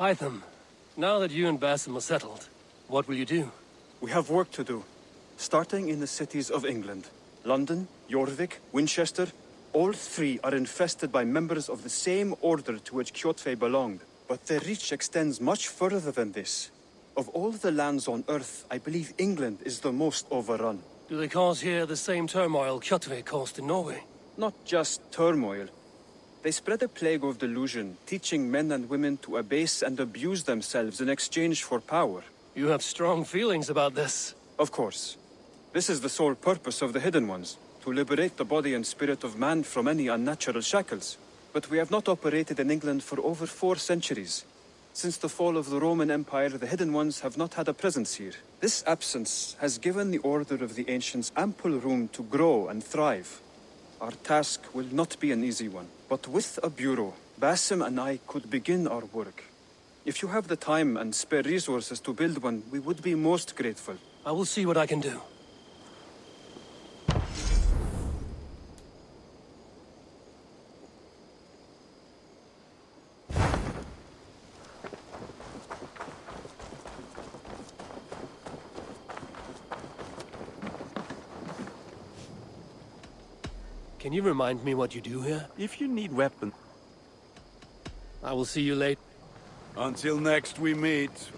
Hytham, now that you and Basim are settled, what will you do? We have work to do. Starting in the cities of England. London, Jorvik, Winchester, all three are infested by members of the same order to which Kjotve belonged. But their reach extends much further than this. Of all the lands on Earth, I believe England is the most overrun. Do they cause here the same turmoil Kjotve caused in Norway? Not just turmoil. They spread a plague of delusion, teaching men and women to abase and abuse themselves in exchange for power. You have strong feelings about this. Of course. This is the sole purpose of the Hidden Ones, to liberate the body and spirit of man from any unnatural shackles. But we have not operated in England for over 4 centuries. Since the fall of the Roman Empire, the Hidden Ones have not had a presence here. This absence has given the Order of the Ancients ample room to grow and thrive. Our task will not be an easy one, but with a bureau, Basim and I could begin our work. If you have the time and spare resources to build one, we would be most grateful. I will see what I can do. Can you remind me what you do here? If you need weapons. I will see you later. Until next we meet.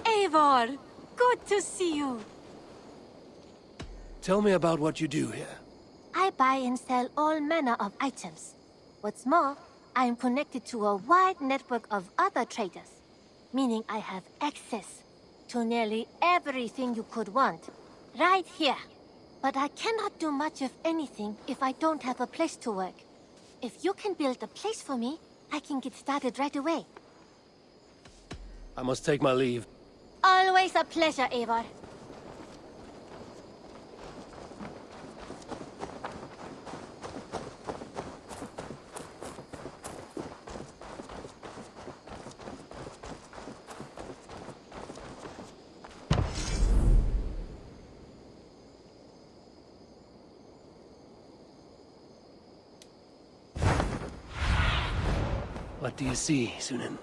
Eivor, good to see you. Tell me about what you do here. I buy and sell all manner of items. What's more, I am connected to a wide network of other traders, meaning I have access to nearly everything you could want, right here. But I cannot do much of anything if I don't have a place to work. If you can build a place for me, I can get started right away. I must take my leave. Always a pleasure, Eivor. What do you see, Sunan?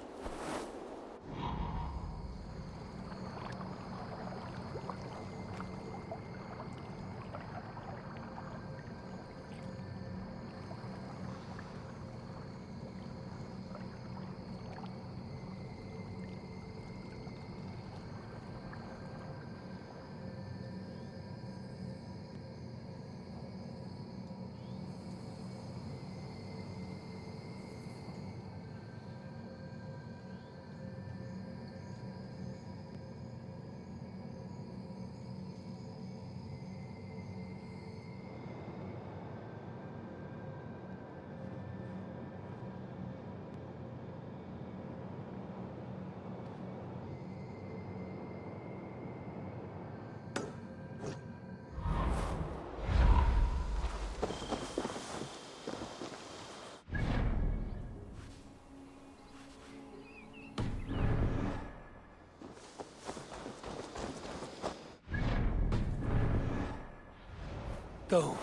Go,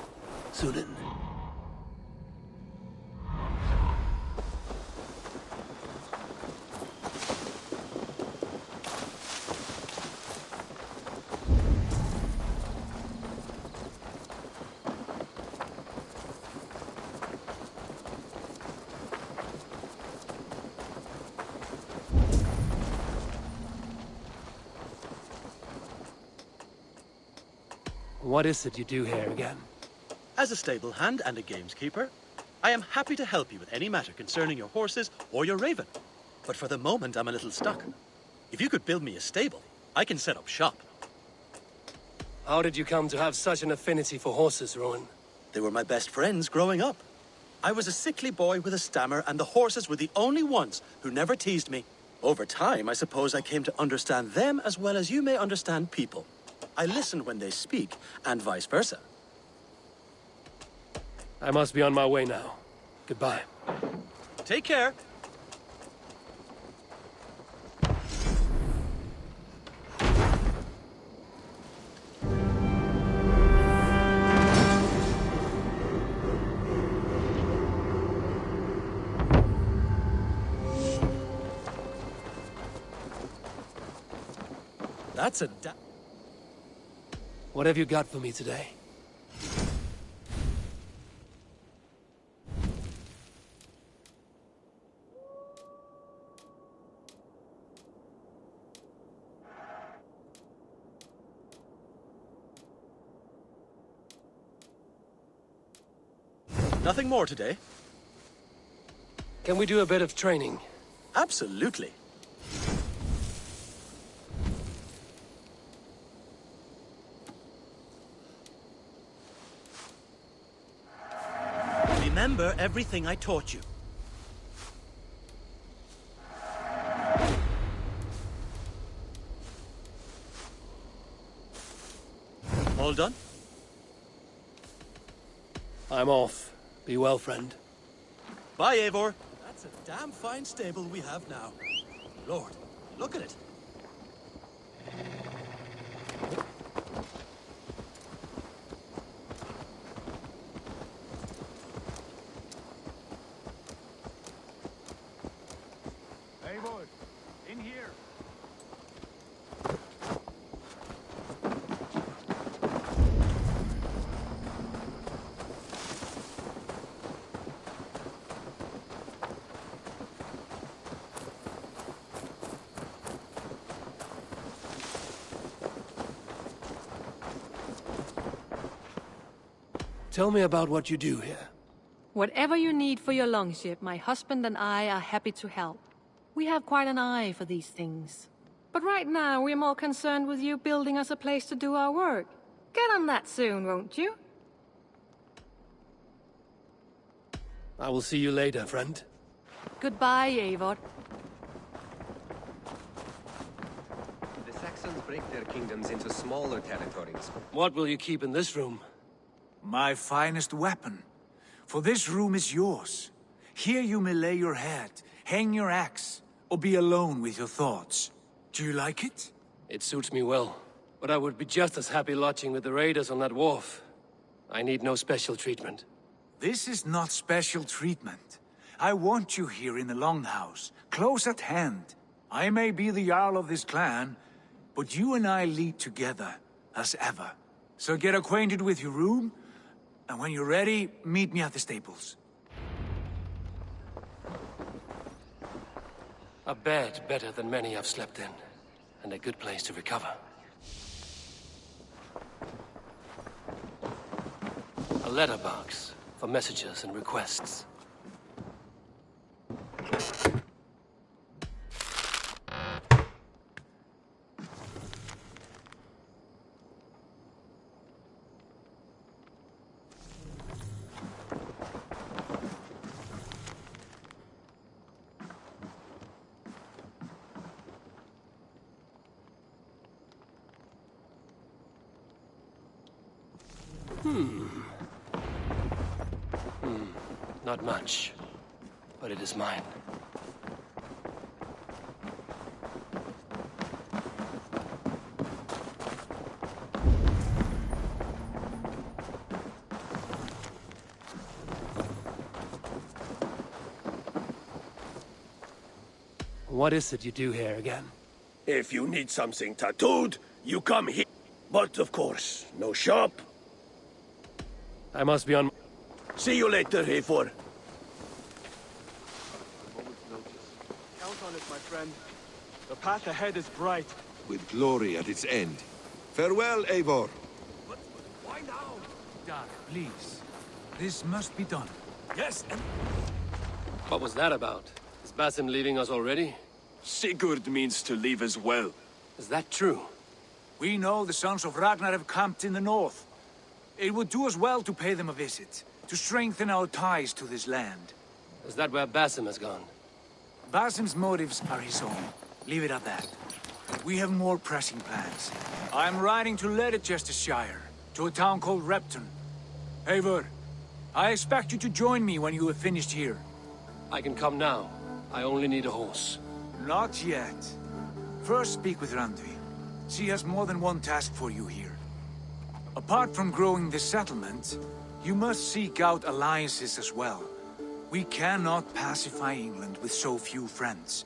Sunan. What is it you do here again? As a stable hand and a gameskeeper, I am happy to help you with any matter concerning your horses or your raven. But for the moment, I'm a little stuck. If you could build me a stable, I can set up shop. How did you come to have such an affinity for horses, Rowan? They were my best friends growing up. I was a sickly boy with a stammer, and the horses were the only ones who never teased me. Over time, I suppose I came to understand them as well as you may understand people. I listen when they speak, and vice versa. I must be on my way now. Goodbye. Take care. That's a What have you got for me today? Nothing more today? Can we do a bit of training? Absolutely. Remember everything I taught you. All done? I'm off. Be well, friend. Bye, Eivor. That's a damn fine stable we have now. Lord, look at it. Eivor, in here. Tell me about what you do here. Whatever you need for your longship, my husband and I are happy to help. We have quite an eye for these things. But right now, we're more concerned with you building us a place to do our work. Get on that soon, won't you? I will see you later, friend. Goodbye, Eivor. The Saxons break their kingdoms into smaller territories. What will you keep in this room? My finest weapon. For this room is yours. Here you may lay your head, hang your axe, or be alone with your thoughts. Do you like it? It suits me well. But I would be just as happy lodging with the raiders on that wharf. I need no special treatment. This is not special treatment. I want you here in the Longhouse, close at hand. I may be the Jarl of this clan, but you and I lead together, as ever. So get acquainted with your room, and when you're ready, meet me at the stables. A bed better than many I've slept in, and a good place to recover. A letterbox for messages and requests. Not much, but it is mine. What is it you do here again? If you need something tattooed, you come here. But of course, no shop. I must be on... See you later, Eivor. Count on it, my friend. The path ahead is bright. With glory at its end. Farewell, Eivor. But why now? Dag, please. This must be done. Yes, and What was that about? Is Basim leaving us already? Sigurd means to leave as well. Is that true? We know the sons of Ragnar have camped in the north. It would do us well to pay them a visit. to strengthen our ties to this land. Is that where Basim has gone? Basim's motives are his own. Leave it at that. We have more pressing plans. I'm riding to Leicestershire, to a town called Repton. Eivor, I expect you to join me when you have finished here. I can come now. I only need a horse. Not yet. First speak with Randvi. She has more than one task for you here. Apart from growing this settlement, you must seek out alliances as well. We cannot pacify England with so few friends.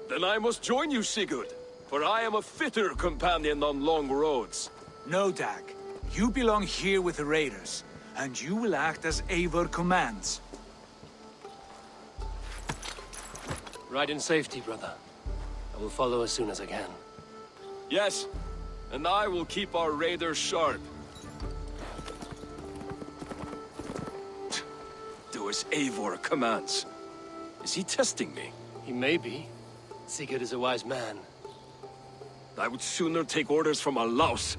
Then I must join you, Sigurd, for I am a fitter companion on long roads. No, Dag. You belong here with the raiders, and you will act as Eivor commands. Ride in safety, brother. I will follow as soon as I can. Yes, and I will keep our raiders sharp. Do as Eivor commands. Is he testing me? He may be. Sigurd is a wise man. I would sooner take orders from a louse.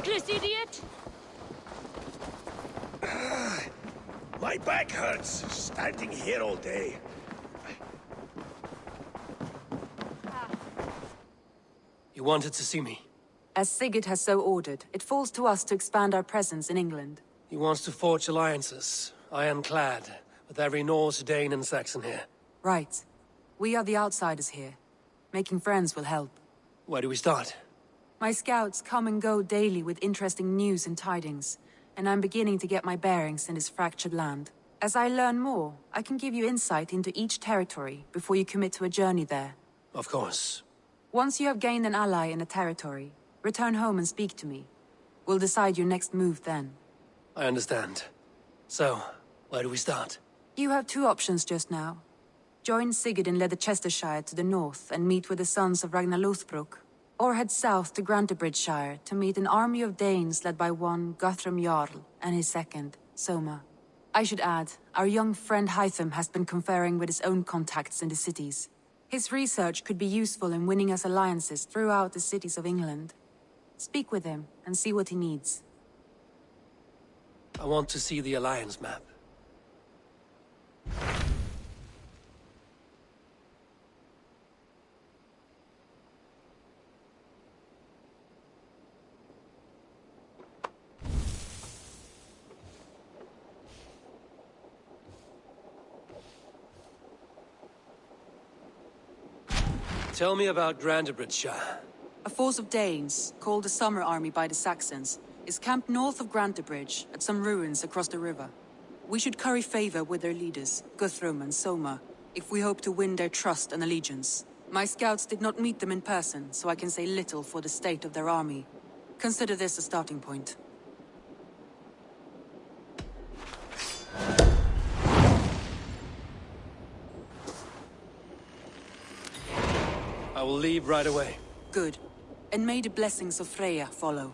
Reckless idiot! My back hurts, standing here all day. You wanted to see me? As Sigurd has so ordered, it falls to us to expand our presence in England. He wants to forge alliances, ironclad, with every Norse, Dane and Saxon here. Right. We are the outsiders here. Making friends will help. Where do we start? My scouts come and go daily with interesting news and tidings, and I'm beginning to get my bearings in this fractured land. As I learn more, I can give you insight into each territory before you commit to a journey there. Of course. Once you have gained an ally in a territory, return home and speak to me. We'll decide your next move then. I understand. So, where do we start? You have two options just now. Join Sigurd in Leicestershire to the north and meet with the sons of Ragnar Lothbrok, or head south to Grantebridgeshire to meet an army of Danes led by one Guthrum Jarl and his second, Soma. I should add, our young friend Hytham has been conferring with his own contacts in the cities. His research could be useful in winning us alliances throughout the cities of England. Speak with him and see what he needs. I want to see the alliance map. Tell me about Grantebridgeshire. A force of Danes, called the Summer Army by the Saxons, is camped north of Grantebridge at some ruins across the river. We should curry favor with their leaders, Guthrum and Soma, if we hope to win their trust and allegiance. My scouts did not meet them in person, so I can say little for the state of their army. Consider this a starting point. I will leave right away. Good. And may the blessings of Freya follow.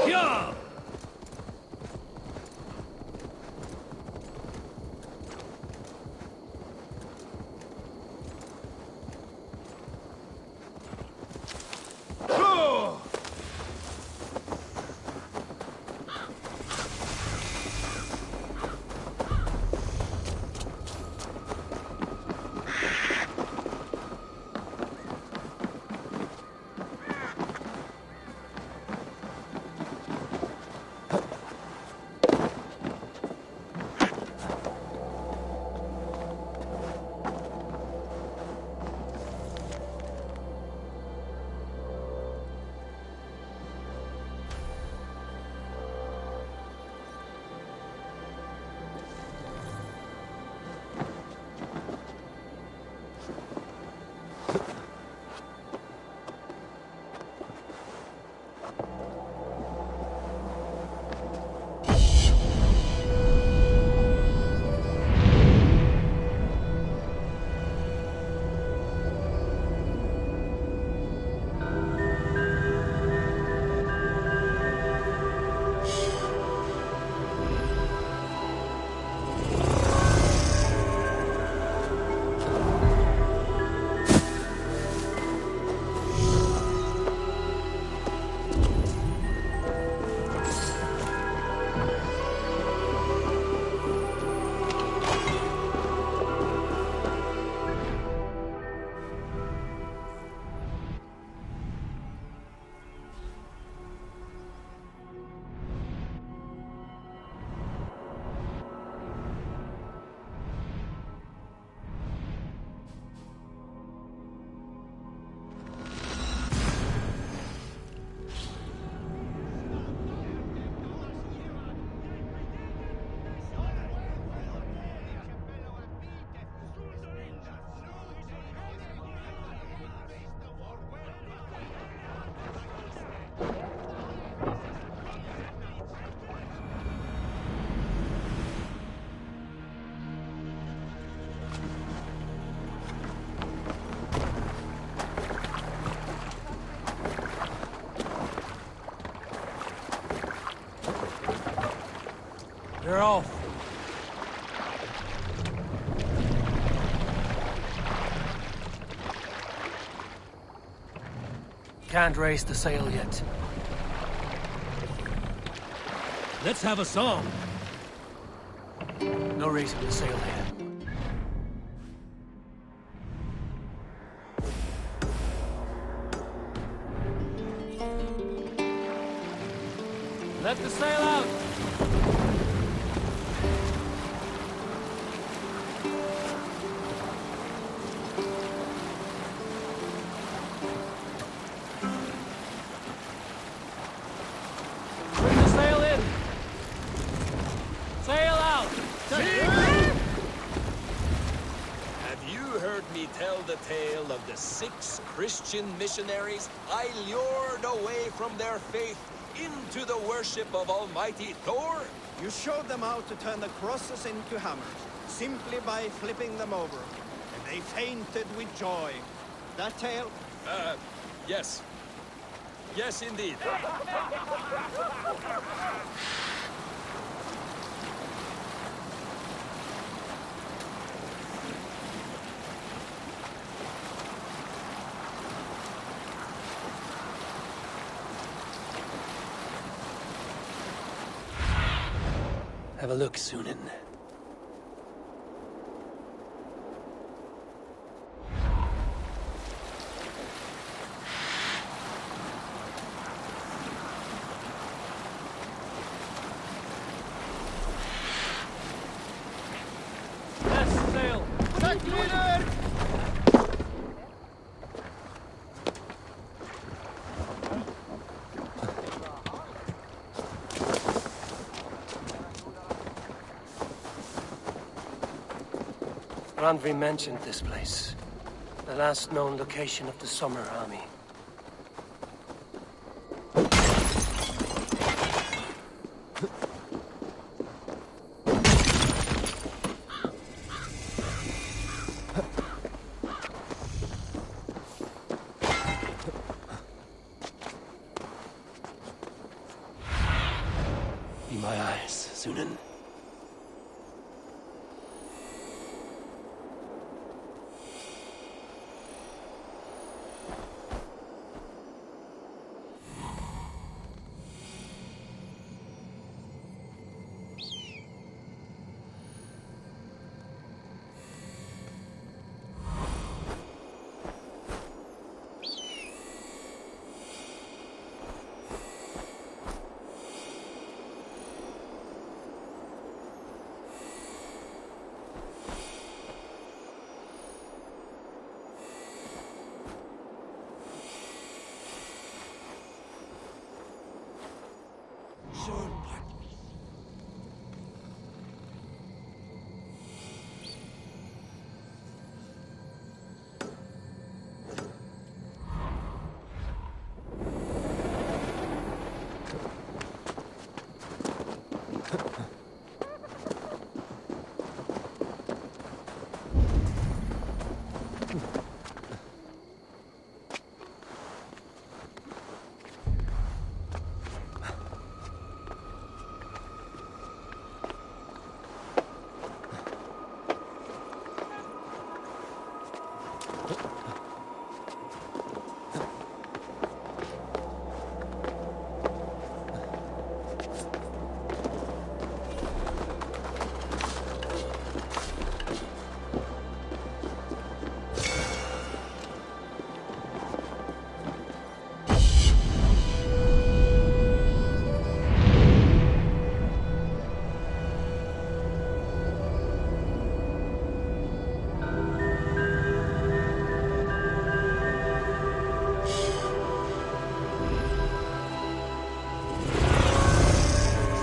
Yeah! They're off. Can't raise the sail yet. Let's have a song. No raising the sail here. Let the sail out! Bring the sail in! Sail out! Have you heard me tell the tale of the 6 Christian missionaries I lured away from their faith into the worship of Almighty Thor? You showed them how to turn the crosses into hammers, simply by flipping them over. And they fainted with joy. That tale? Yes. Yes, indeed. Have a look, Sunan. Left sail. Check leader! Randvi mentioned this place. The last known location of the Summer Army. Be my eyes, Sunan.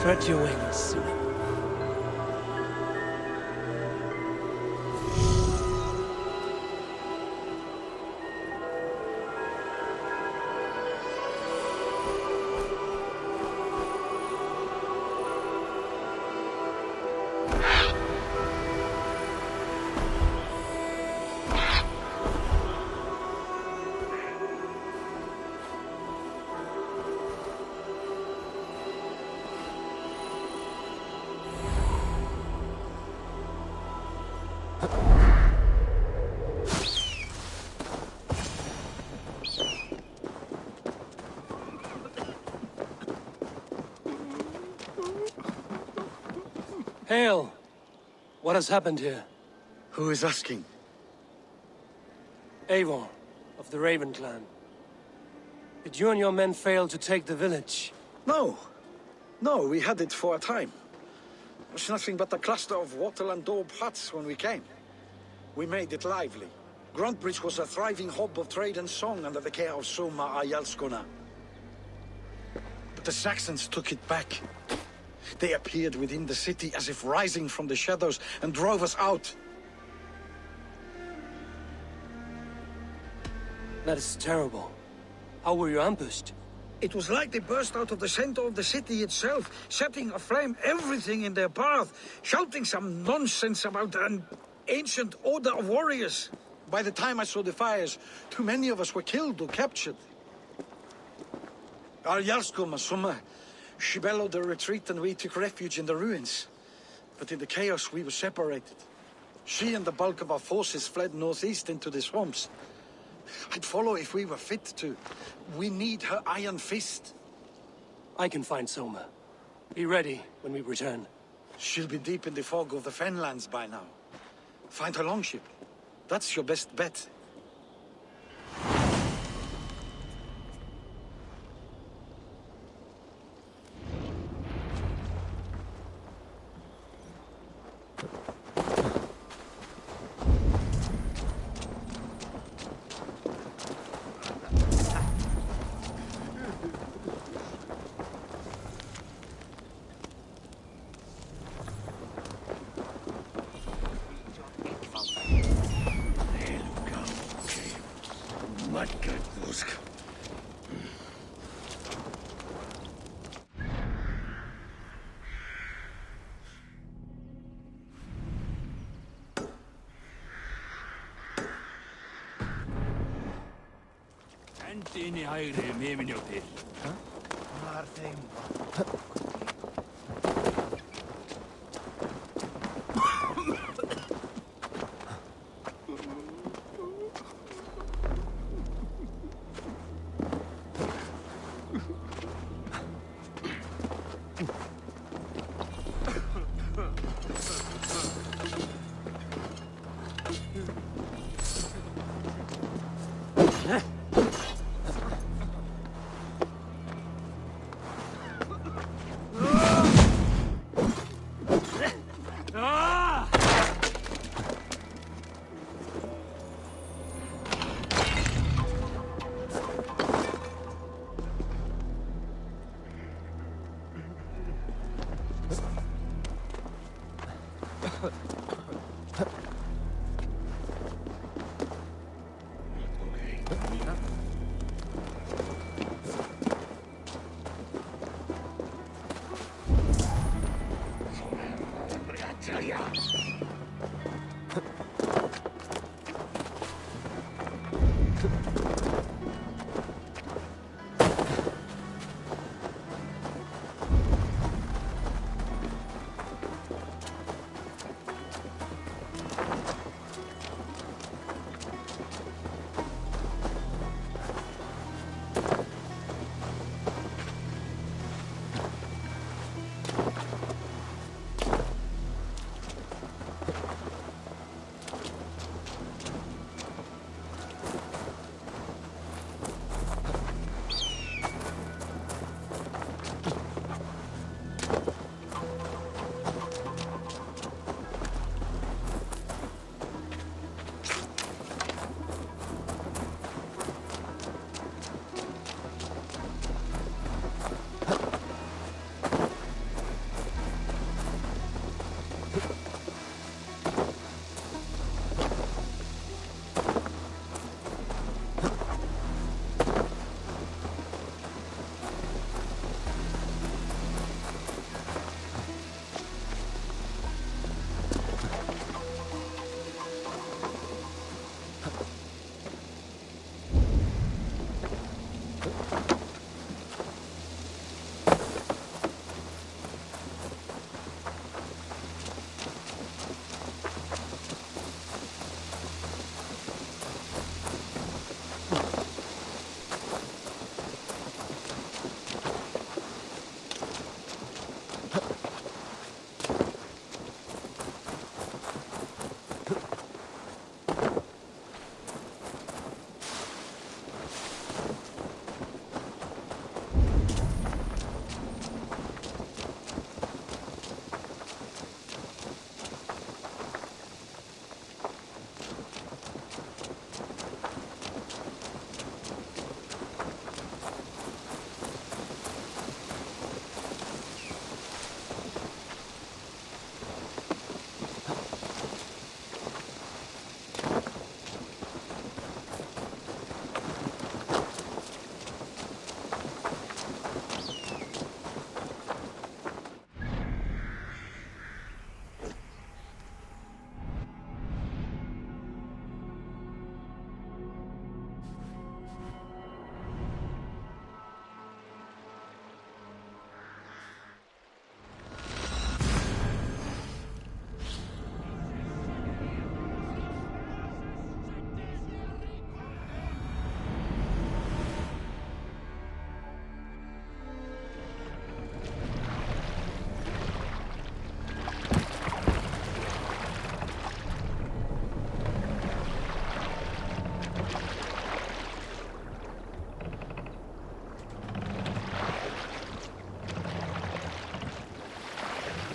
Spread your wings, Sunan. Hail! What has happened here? Who is asking? Eivor, of the Raven clan. Did you and your men fail to take the village? No. No, we had it for a time. It was nothing but a cluster of wattle and daub huts when we came. We made it lively. Gruntbridge was a thriving hub of trade and song under the care of Soma Ayalskona. But the Saxons took it back. They appeared within the city as if rising from the shadows and drove us out. That is terrible. How were you ambushed? It was like they burst out of the center of the city itself, setting aflame everything in their path, shouting some nonsense about an ancient order of warriors. By the time I saw the fires, too many of us were killed or captured. Our Jarlskoma, Summa, she bellowed a retreat and we took refuge in the ruins. But in the chaos we were separated. She and the bulk of our forces fled northeast into the swamps. I'd follow if we were fit to. We need her iron fist. I can find Soma. Be ready when we return. She'll be deep in the fog of the Fenlands by now. Find her longship. That's your best bet. Hendi inn í hægri miminjó til. Var þeim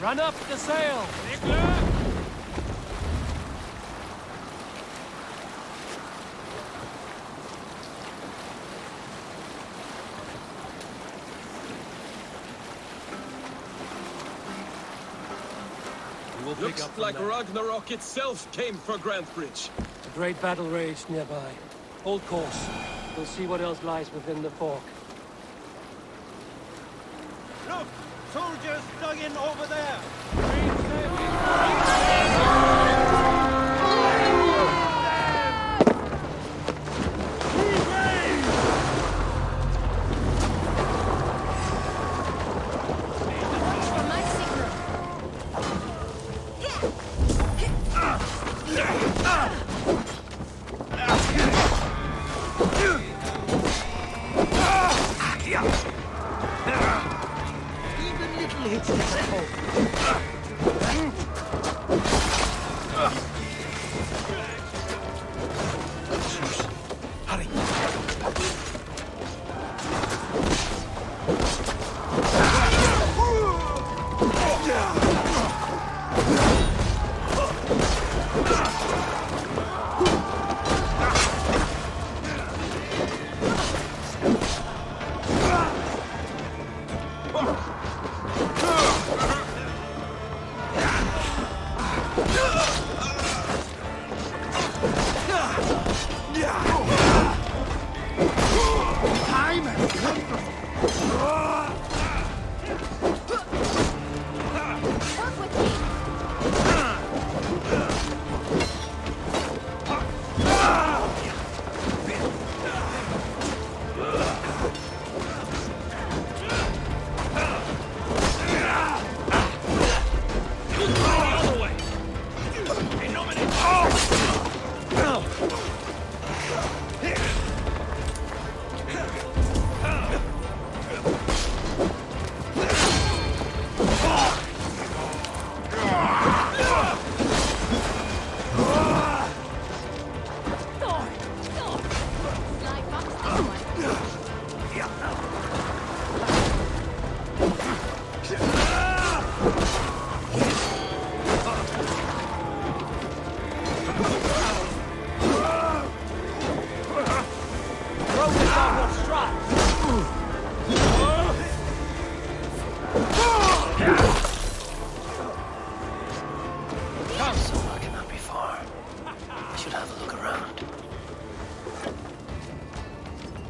Run up the sail! Looks like Ragnarok itself came for Grantebridge. A great battle raged nearby. Hold course. We'll see what else lies within the fork. Look! Soldiers dug in over there!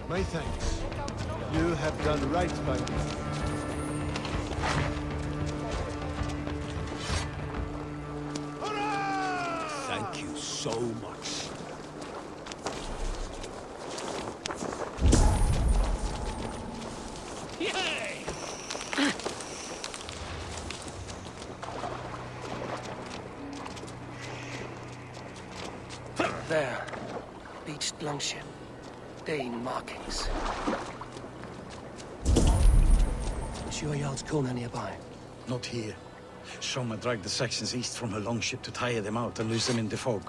My thanks. You have done right by me. Thank you so much. Yay! There. Beached longship. Dane markings. Sure Jarl's Kuna nearby? Not here. Soma dragged the Saxons east from her longship to tire them out and lose them in the fog.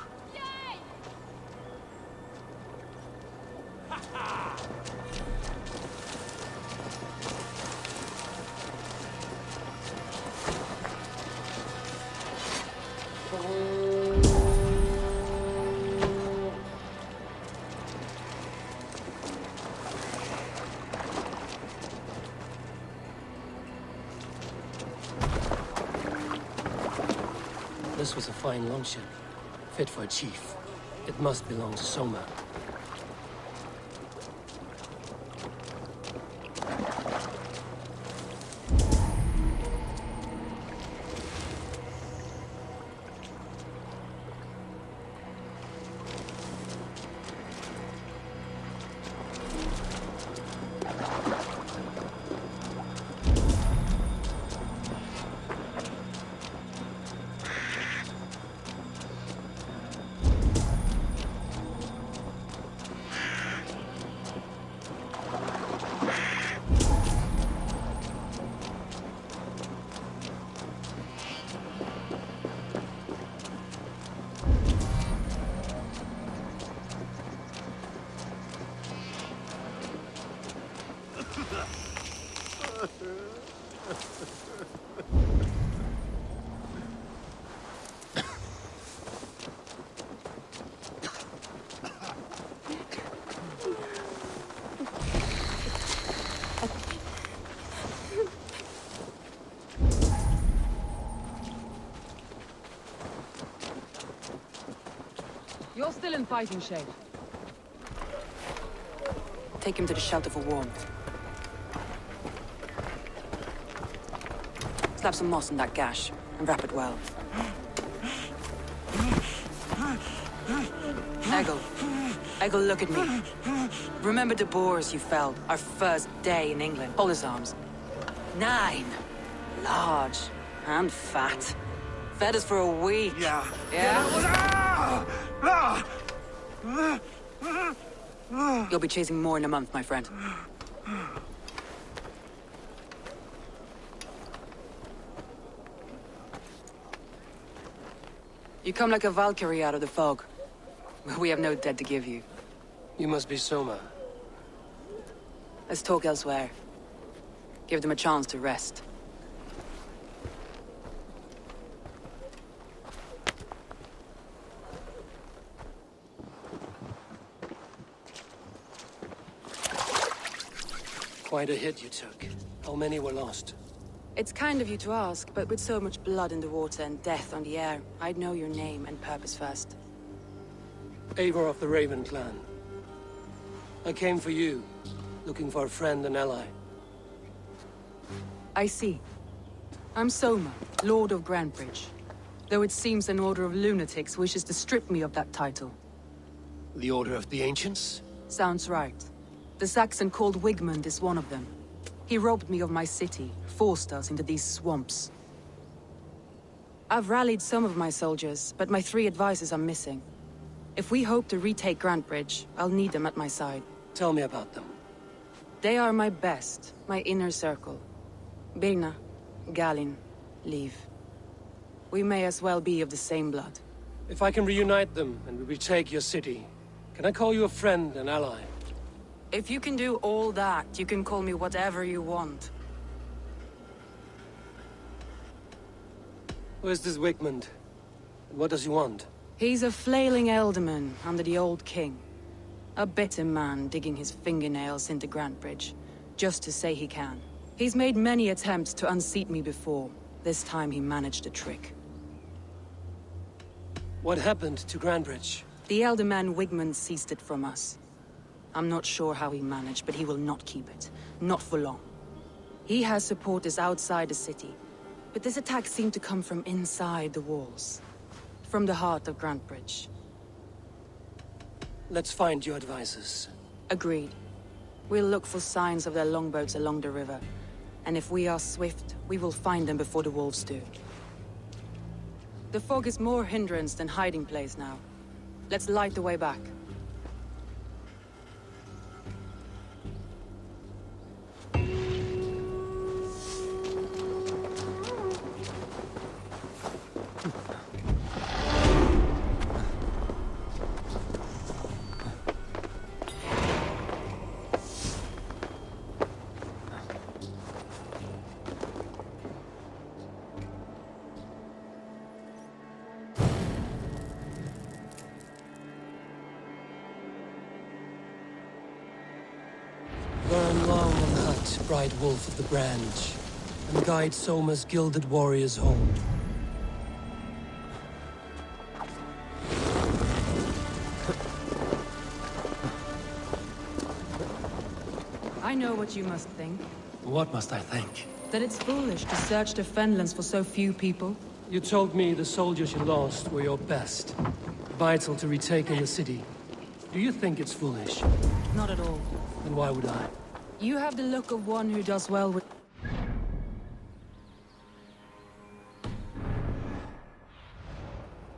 This was a fine longship, fit for a chief. It must belong to Soma. in fighting shape. Take him to the shelter for warmth. Slap some moss on that gash, and wrap it well. Eggle, look at me. Remember the boars you felled, our first day in England? Hold his arms. 9. Large. And fat. Fed us for a week. Yeah. You'll be chasing more in a month, my friend. You come like a Valkyrie out of the fog. We have no dead to give you. You must be Soma. Let's talk elsewhere. Give them a chance to rest. Quite a hit you took. How many were lost? It's kind of you to ask, but with so much blood in the water and death on the air, I'd know your name and purpose first. Eivor of the Raven clan. I came for you, looking for a friend and ally. I see. I'm Soma, Lord of Grantebridge. Though it seems an order of lunatics wishes to strip me of that title. The Order of the Ancients? Sounds right. The Saxon called Wigmund is one of them. He robbed me of my city, forced us into these swamps. I've rallied some of my soldiers, but my 3 advisors are missing. If we hope to retake Grantebridge, I'll need them at my side. Tell me about them. They are my best, my inner circle. Birna, Galin, Liv. We may as well be of the same blood. If I can reunite them and we retake your city, can I call you a friend and ally? If you can do all that, you can call me whatever you want. Where's this Wigmund? And what does he want? He's a flailing elderman under the old king. A bitter man digging his fingernails into Grantebridge, just to say he can. He's made many attempts to unseat me before. This time he managed a trick. What happened to Grantebridge? The elderman Wigmund seized it from us. I'm not sure how he managed, but he will not keep it. Not for long. He has supporters outside the city, but this attack seemed to come from inside the walls. From the heart of Grantebridge. Let's find your advisors. Agreed. We'll look for signs of their longboats along the river. And if we are swift, we will find them before the wolves do. The fog is more hindrance than hiding place now. Let's light the way back. Burn long and hut, bright wolf of the branch, and guide Soma's gilded warriors home. I know what you must think. What must I think? That it's foolish to search the Fenlands for so few people. You told me the soldiers you lost were your best. Vital to retaking the city. Do you think it's foolish? Not at all. Then why would I? You have the look of one who does well with...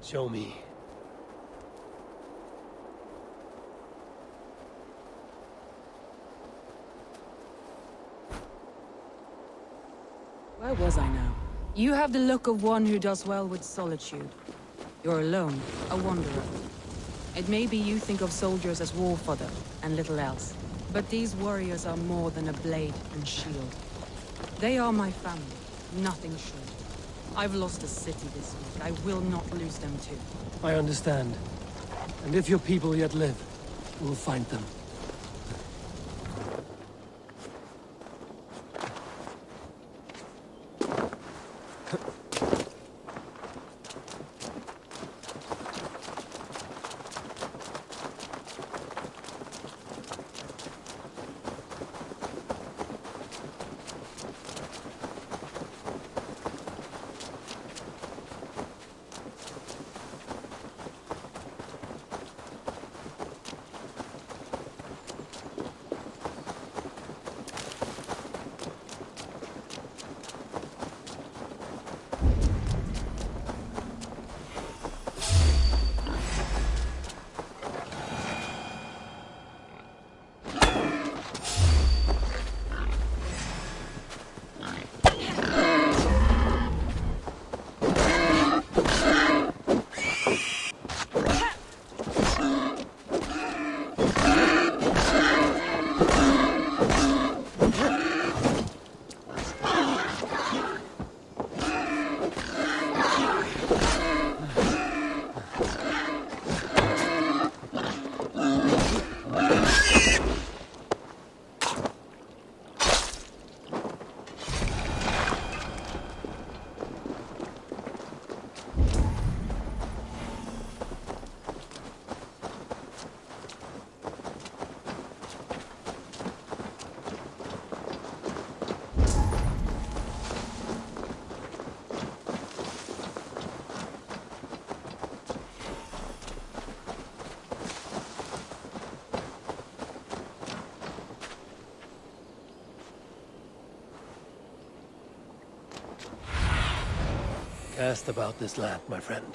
Show me. Where was I now? You have the look of one who does well with solitude. You're alone, a wanderer. It may be you think of soldiers as war fodder, and little else. But these warriors are more than a blade and shield. They are my family, nothing short. I've lost a city this week. I will not lose them too. I understand. And if your people yet live, we'll find them. Cast about this land, my friend.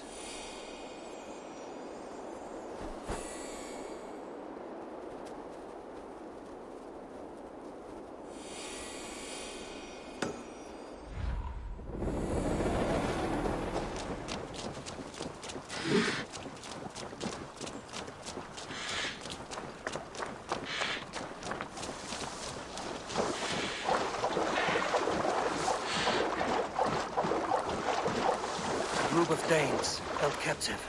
Group of Danes held captive.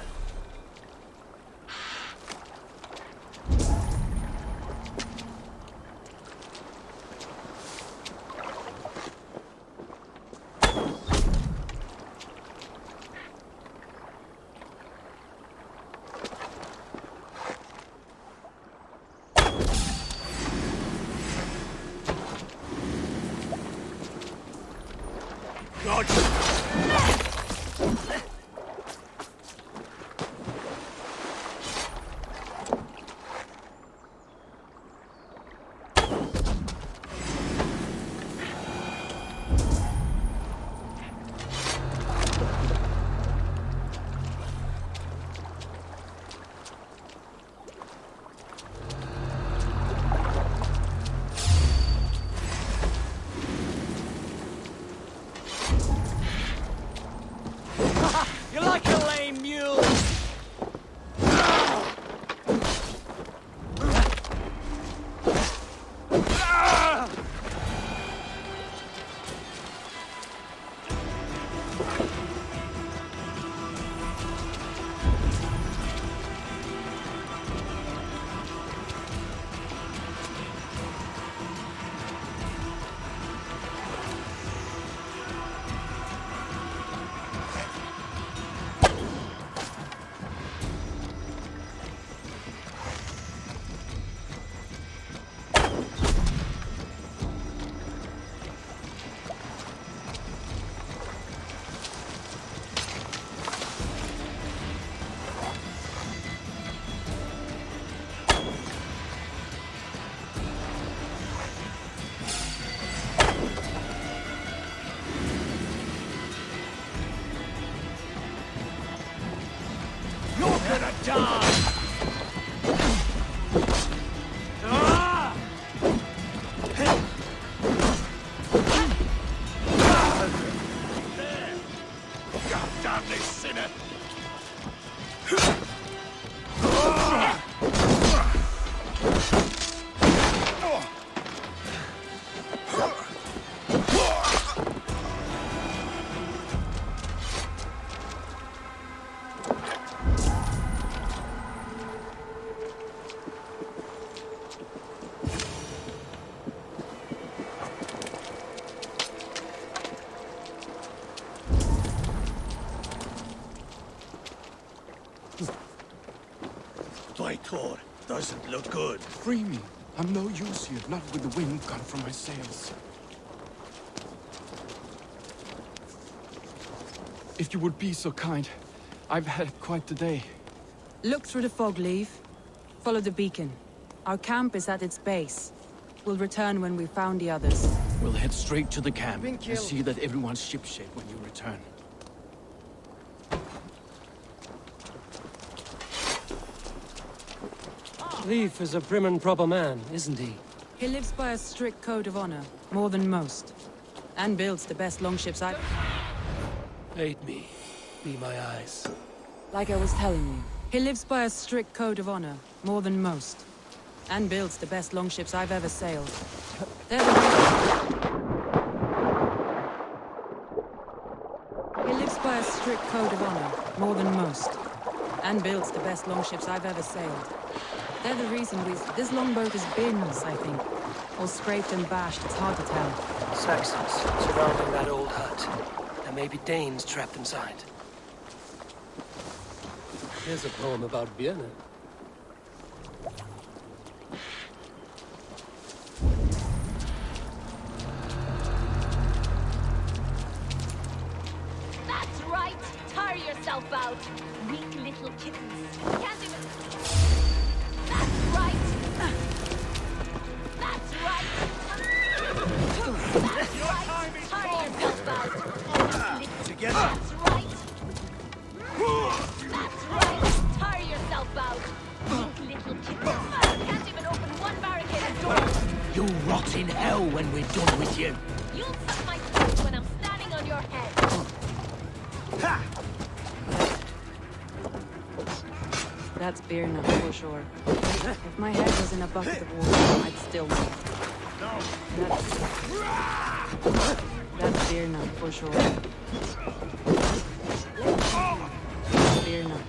You like a lame mule? Thor doesn't look good. Free me. I'm no use here, not with the wind gone from my sails. If you would be so kind, I've had quite the day. Look through the fog, Leave. Follow the beacon. Our camp is at its base. We'll return when we've found the others. We'll head straight to the camp and see that everyone's shipshape when you return. Leif is a prim and proper man, isn't he? He lives by a strict code of honor, more than most. And builds the best longships I've... Aid me. Be my eyes. Like I was telling you, he lives by a strict code of honor, more than most. And builds the best longships I've ever sailed. They're the reason... He lives by a strict code of honor, more than most. And builds the best longships I've ever sailed. They're the reason this longboat is bins, I think. All scraped and bashed, it's hard to tell. Saxons surrounding that old hut. There may be Danes trapped inside. Here's a poem about Björn. That's right! Tire yourself out! Weak little kittens. Can't even... That's right! That's right! That's right! Tire yourself out! Together! That's right! in hell when we're done with you. You'll suck my foot when I'm standing on your head. That's beer enough for sure. If my head was in a bucket of water, I'd still win. That's beer enough for sure. Beer enough.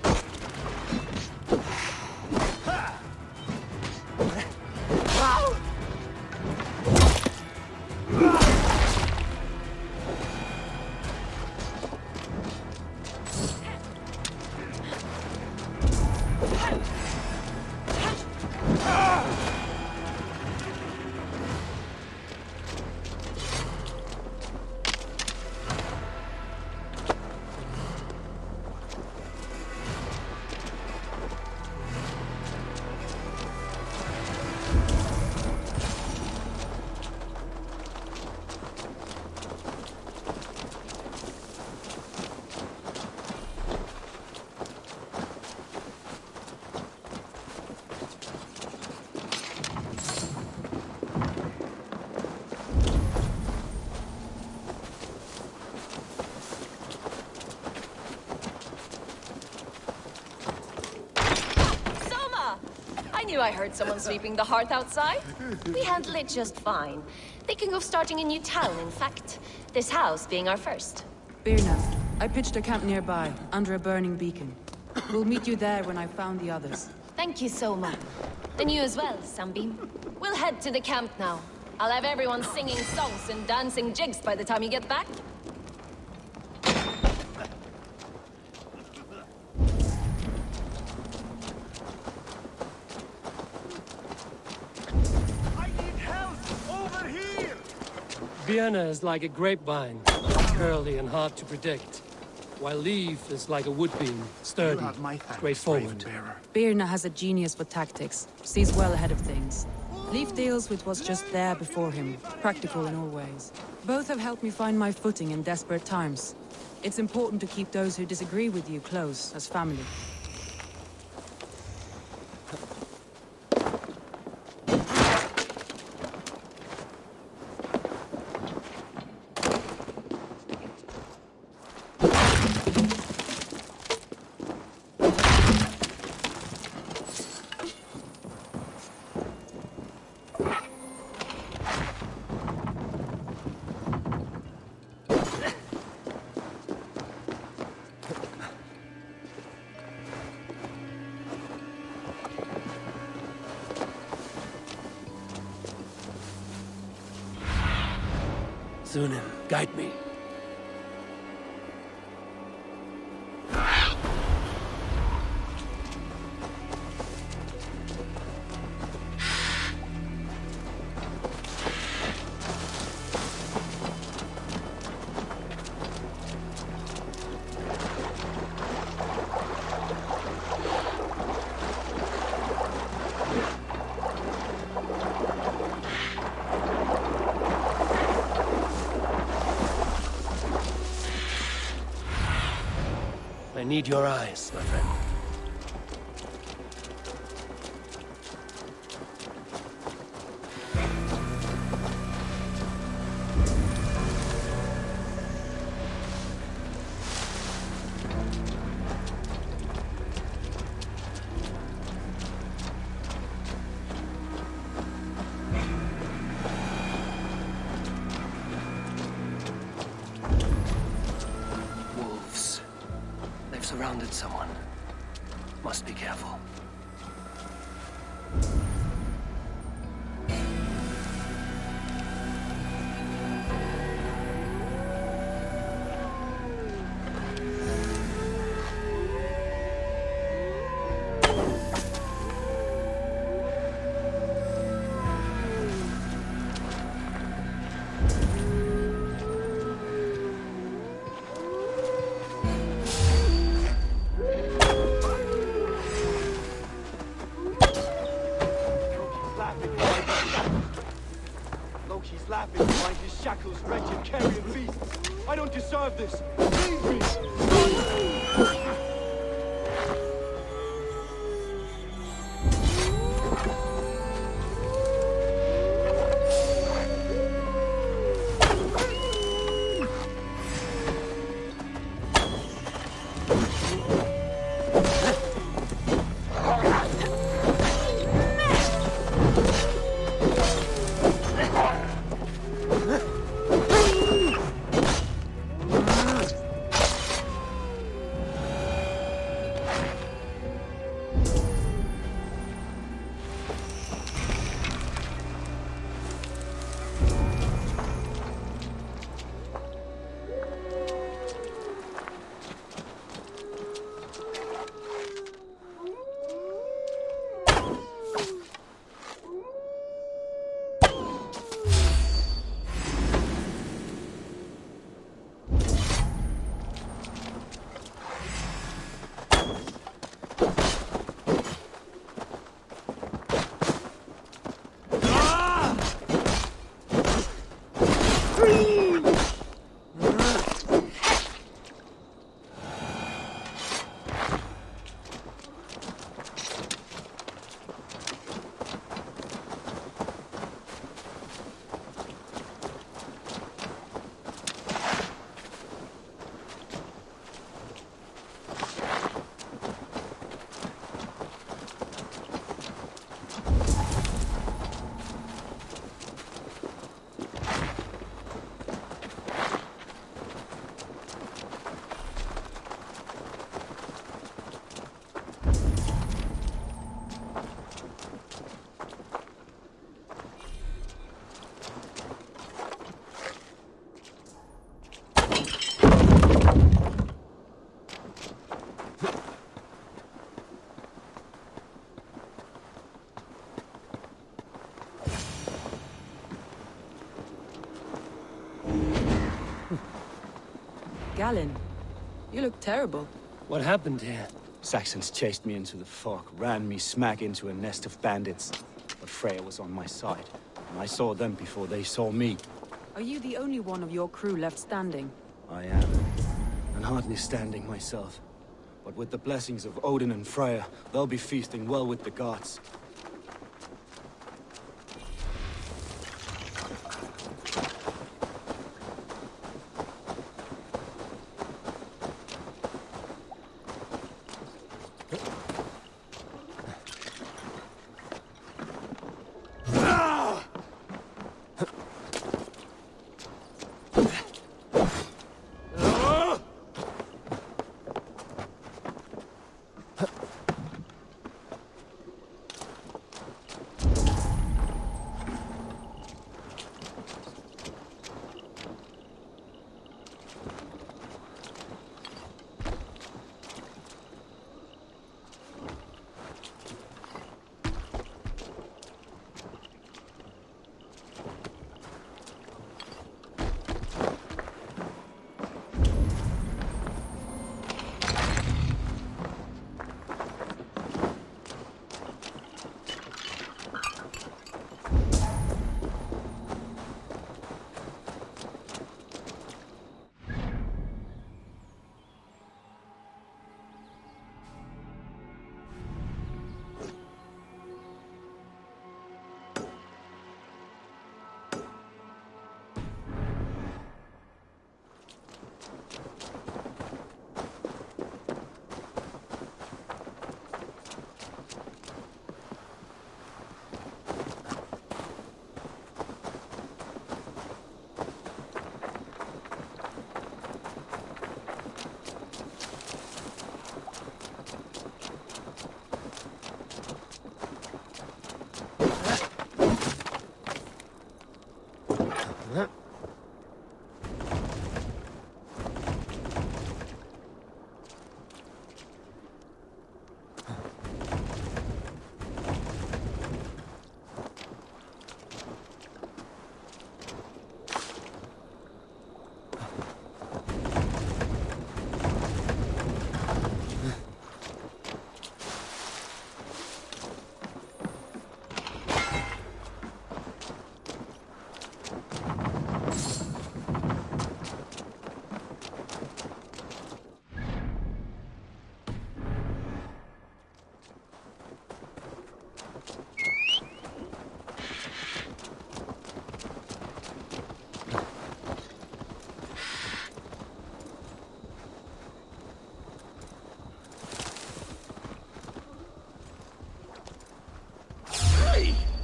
I heard someone sweeping the hearth outside. We handle it just fine. Thinking of starting a new town, in fact. This house being our first. Birna, I pitched a camp nearby, under a burning beacon. We'll meet you there when I've found the others. Thank you so much. And you as well, Sunbeam. We'll head to the camp now. I'll have everyone singing songs and dancing jigs by the time you get back. Vienna is like a grapevine, curly and hard to predict, while Leaf is like a woodbeam, sturdy, straightforward. Birna has a genius for tactics, sees well ahead of things. Leaf deals with what's just there before him, practical in all ways. Both have helped me find my footing in desperate times. It's important to keep those who disagree with you close, as family. Sunan, guide me. I need your eyes, my friend. Surrounded someone. Must be careful. Loki's laughing behind his shackles, wretched carrion beast. I don't deserve this. Leave me! Galen, you look terrible. What happened here? Saxons chased me into the fog, ran me smack into a nest of bandits. But Freya was on my side, and I saw them before they saw me. Are you the only one of your crew left standing? I am, and hardly standing myself. But with the blessings of Odin and Freya, they'll be feasting well with the gods.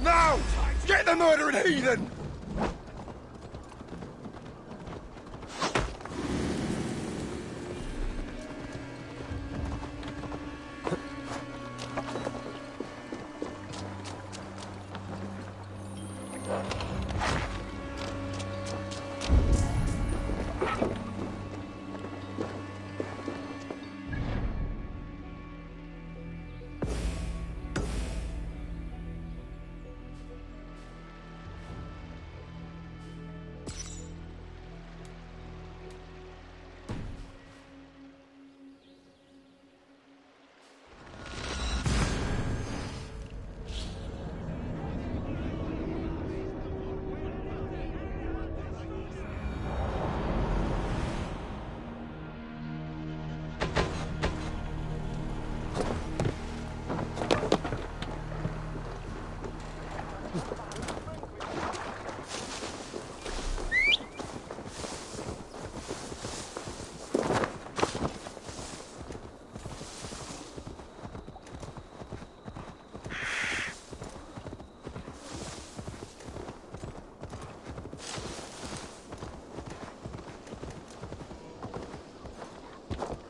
Now! Get the murdering heathen!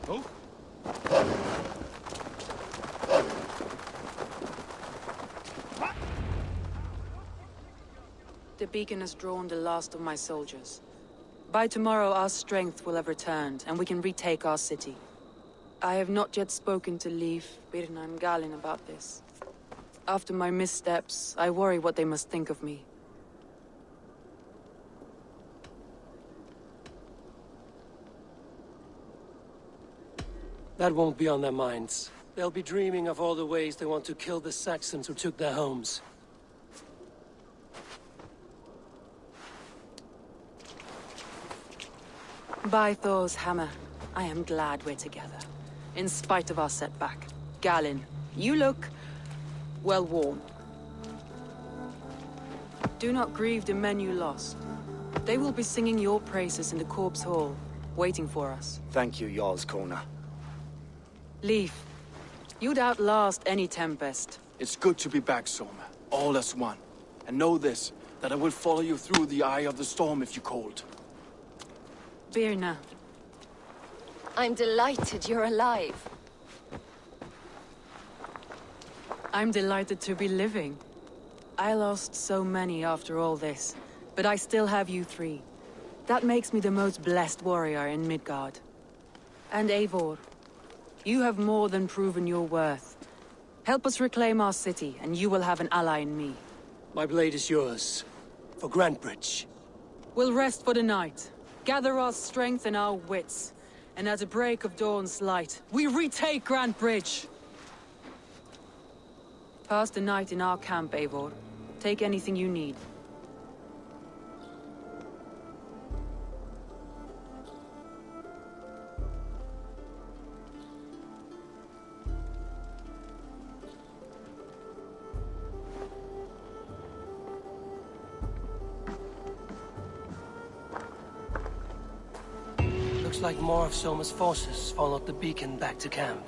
Oh? The beacon has drawn the last of my soldiers. By tomorrow, our strength will have returned, and we can retake our city. I have not yet spoken to Leif, Birna, and Galin about this. After my missteps, I worry what they must think of me. That won't be on their minds. They'll be dreaming of all the ways they want to kill the Saxons who took their homes. By Thor's hammer, I am glad we're together. In spite of our setback. Galin, you look... well worn. Do not grieve the men you lost. They will be singing your praises in the Corpse Hall, waiting for us. Thank you, Jarl's Kona. Leif, you'd outlast any tempest. It's good to be back, Soma. All as one. And know this, that I will follow you through the eye of the storm if you called. Birna. I'm delighted you're alive. I'm delighted to be living. I lost so many after all this, but I still have you three. That makes me the most blessed warrior in Midgard. And Eivor, you have more than proven your worth. Help us reclaim our city, and you will have an ally in me. My blade is yours. For Grantebridge. We'll rest for the night. Gather our strength and our wits. And at the break of dawn's light, we retake Grantebridge! Pass the night in our camp, Eivor. Take anything you need. Looks like more of Soma's forces followed the beacon back to camp.